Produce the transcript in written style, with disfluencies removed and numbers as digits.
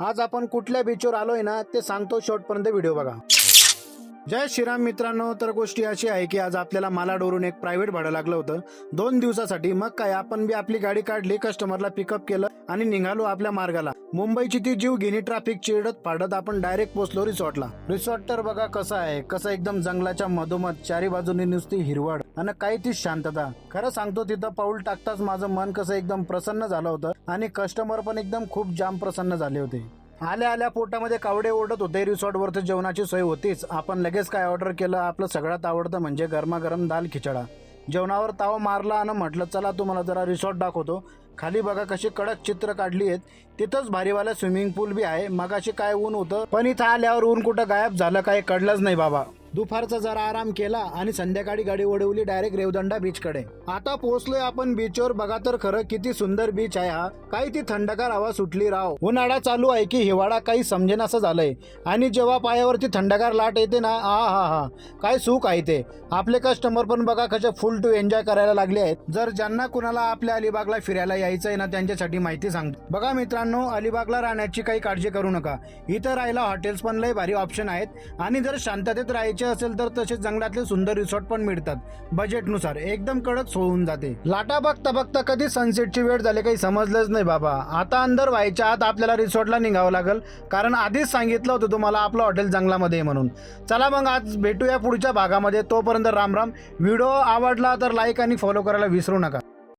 आज आपण कुठल्या बीचवर आलोय ना ते सांगतो, शेवटपर्यंत व्हिडिओ बघा. जय श्रीराम मित्रांनो. तर गोष्टी अशी आहे की आज आपल्याला मालाडवरून एक प्रायव्हेट भाडं लागलं होतं 2 दिवसासाठी. मग काय आपण बी आपली गाडी काढली, कस्टमरला पिकअप केलं आणि निघालो आपल्या मार्गाला. मुंबईची ती जीव घेणी ट्रॅफिक चिरडत फाडत आपण डायरेक्ट पोहोचलो रिसॉर्टला. रिसॉर्ट तर बघा कसं आहे, कसं एकदम जंगलाच्या मधोमध, चारी बाजूनी नुसती हिरवळ आणि काही ती शांतता. खरं सांगतो, तिथं पाऊल टाकताच माझं मन कसं एकदम प्रसन्न झालं होतं आणि कस्टमर पण एकदम खूप जाम प्रसन्न झाले होते. आल्या आल्या पोटामध्ये कावडे ओढत होते. रिसॉर्टवरती जेवणाची सोय होतीच. आपण लगेच काय ऑर्डर केलं, आपलं सगळ्यात आवडतं म्हणजे गरमागरम दाल खिचडा. जेवणावर ताव मारला आणि म्हटलं चला तुम्हाला जरा रिसॉर्ट दाखवतो. खाली बघा कशी कडक चित्र काढली आहेत. तिथंच भारीवाला स्विमिंग पूल बी आहे. मगाशी काय ऊन होतं, पण इथं आल्यावर ऊन कुठं गायब झालं काय कळलंच नाही बाबा. दुपारचा जरा आराम केला आणि संध्याकाळी गाडी वळवली डायरेक्ट रेवदंडा बीच कडे. आता पोहोचलोय आपण बीचवर. बघा तर खरं किती सुंदर बीच आहे हा. काही ती थंडगार हवा सुटली राव. उन्हाळा चालू आहे की हिवाळा काही समजेन असं झालंय. आणि जेव्हा पायावरती थंडगार लाट येते ना, हा काय सुख आहे ते. आपले कस्टमर पण बघा कसे फुल टू एन्जॉय करायला लागले आहेत. जर ज्यांना कुणाला आपल्या अलिबागला फिरायला यायचं आहे ना, त्यांच्यासाठी माहिती सांगतो. बघा मित्रांनो, अलिबागला राहण्याची काही काळजी करू नका. इथं राहायला हॉटेल्स पण लय भारी ऑप्शन आहेत आणि जर शांततेत राहायचे असेल तर तसे जंगलातले सुंदर रिसॉर्ट पण मिळतात. बजेटनुसार एकदम कडक होऊन जाते. लाटा बघता बघता कधी सनसेटची वेळ झाली काही समजलंच नाही बाबा. आता अंदर व्हायच्या आत आपल्याला रिसॉर्टला निघावं लागेल, कारण आधीच सांगितलं होतं तुम्हाला आपलं हॉटेल जंगलामध्ये म्हणून. चला मग आज भेटूया पुढच्या भागामध्ये. तोपर्यंत राम राम. व्हिडिओ आवडला तर लाईक आणि फॉलो करायला विसरू नका.